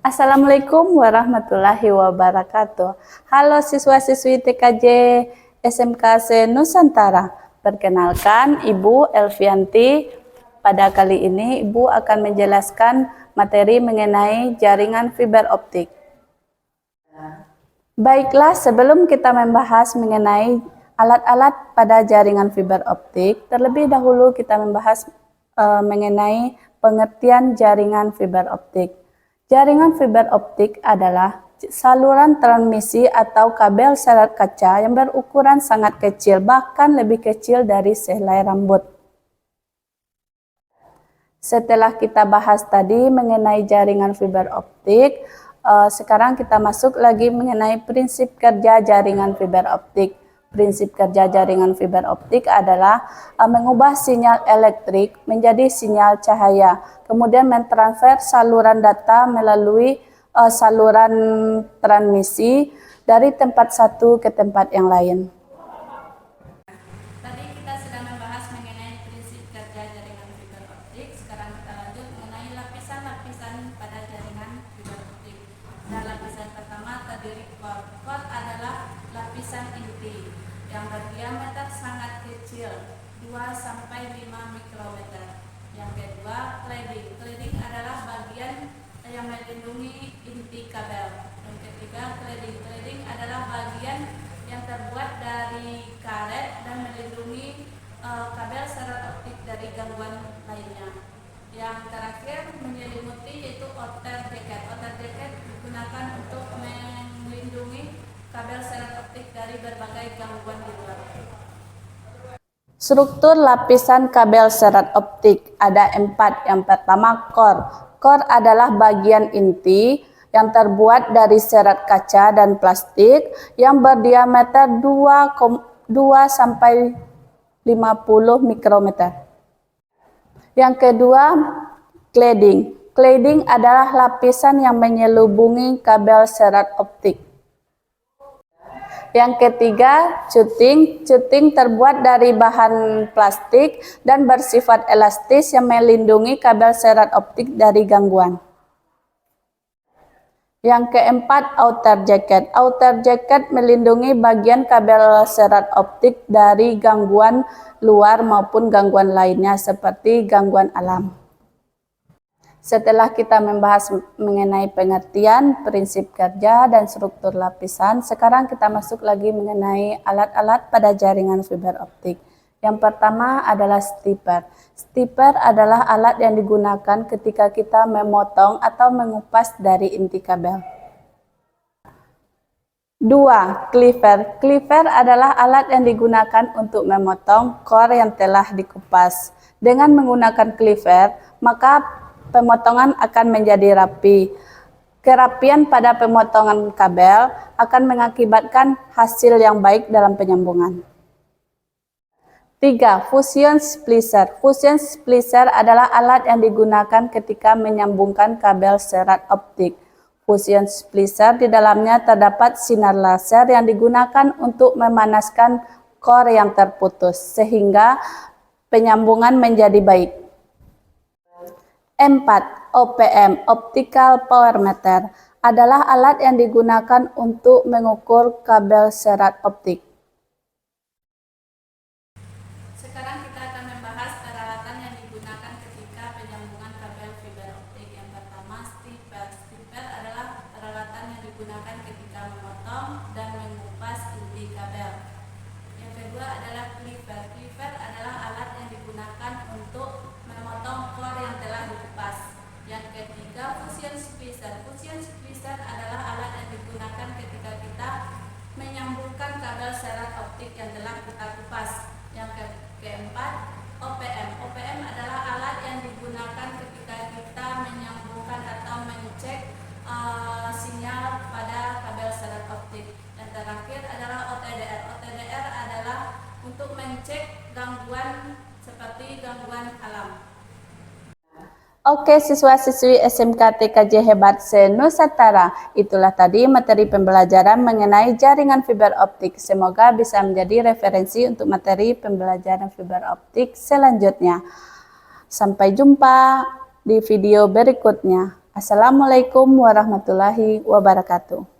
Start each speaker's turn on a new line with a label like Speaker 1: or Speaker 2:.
Speaker 1: Assalamualaikum warahmatullahi wabarakatuh. Halo siswa-siswi TKJ SMK Nusantara. Perkenalkan, Ibu Elvianti. Pada kali ini Ibu akan menjelaskan materi mengenai jaringan fiber optik. Baiklah, sebelum kita membahas mengenai alat-alat pada jaringan fiber optik, terlebih dahulu kita membahas mengenai pengertian jaringan fiber optik. Jaringan fiber optik adalah saluran transmisi atau kabel serat kaca yang berukuran sangat kecil, bahkan lebih kecil dari sehelai rambut. Setelah kita bahas tadi mengenai jaringan fiber optik, sekarang kita masuk lagi mengenai prinsip kerja jaringan fiber optik. Prinsip kerja jaringan fiber optik adalah mengubah sinyal elektrik menjadi sinyal cahaya, kemudian mentransfer saluran data melalui saluran transmisi dari tempat satu ke tempat yang lain. Tadi kita sudah membahas mengenai prinsip kerja jaringan fiber optik. Sekarang kita lanjut mengenai lapisan-lapisan pada jaringan fiber optik. Dan lapisan pertama terdiri core. Core adalah lapisan inti yang berdiameter sangat kecil, 2-5 mikrometer. Yang kedua, cladding. Cladding adalah bagian yang melindungi inti kabel. Yang ketiga, cladding. Cladding adalah bagian yang terbuat dari karet dan melindungi kabel serat optik dari gangguan lainnya. Yang terakhir menyelimuti yaitu outer jacket. Outer jacket digunakan untuk melindungi kabel serat optik dari berbagai gangguan di luar. Struktur lapisan kabel serat optik ada 4. Yang pertama, core. Core adalah bagian inti yang terbuat dari serat kaca dan plastik yang berdiameter 2-50 mikrometer. Yang kedua, cladding. Cladding adalah lapisan yang menyelubungi kabel serat optik. Yang ketiga, cutting. Cutting terbuat dari bahan plastik dan bersifat elastis yang melindungi kabel serat optik dari gangguan. Yang keempat, outer jacket. Outer jacket melindungi bagian kabel serat optik dari gangguan luar maupun gangguan lainnya seperti gangguan alam. Setelah kita membahas mengenai pengertian, prinsip kerja, dan struktur lapisan, sekarang kita masuk lagi mengenai alat-alat pada jaringan fiber optik. Yang pertama adalah stipper. Stipper adalah alat yang digunakan ketika kita memotong atau mengupas dari inti kabel. 2. Cleaver. Cleaver adalah alat yang digunakan untuk memotong core yang telah dikupas. Dengan menggunakan cleaver, maka pemotongan akan menjadi rapi. Kerapian pada pemotongan kabel akan mengakibatkan hasil yang baik dalam penyambungan. 3. Fusion splicer. Fusion splicer adalah alat yang digunakan ketika menyambungkan kabel serat optik. Fusion splicer di dalamnya terdapat sinar laser yang digunakan untuk memanaskan core yang terputus sehingga penyambungan menjadi baik. 4. OPM, Optical Power Meter, adalah alat yang digunakan untuk mengukur kabel serat optik. Sekarang kita akan membahas peralatan yang digunakan ketika penyambungan kabel fiber optik. Yang pertama, stipper. Stipper adalah peralatan yang digunakan ketika memotong dan mengupas inti kabel. Yang kedua adalah cleaver. Cleaver adalah alat yang digunakan untuk memotong core yang telah dikupas. Yang ketiga, fusion splicer. Fusion splicer adalah alat yang digunakan ketika kita menyambungkan kabel serat optik yang telah kita kupas. Yang keempat, OPM. OPM adalah alat yang digunakan ketika kita menyambungkan atau mengecek sinyal pada kabel serat optik. Yang terakhir adalah OTDR. OTDR adalah untuk mengecek gangguan seperti gangguan alam. Oke siswa-siswi SMK TKJ Hebat Nusantara, itulah tadi materi pembelajaran mengenai jaringan fiber optik. Semoga bisa menjadi referensi untuk materi pembelajaran fiber optik selanjutnya. Sampai jumpa di video berikutnya.
Speaker 2: Assalamualaikum warahmatullahi wabarakatuh.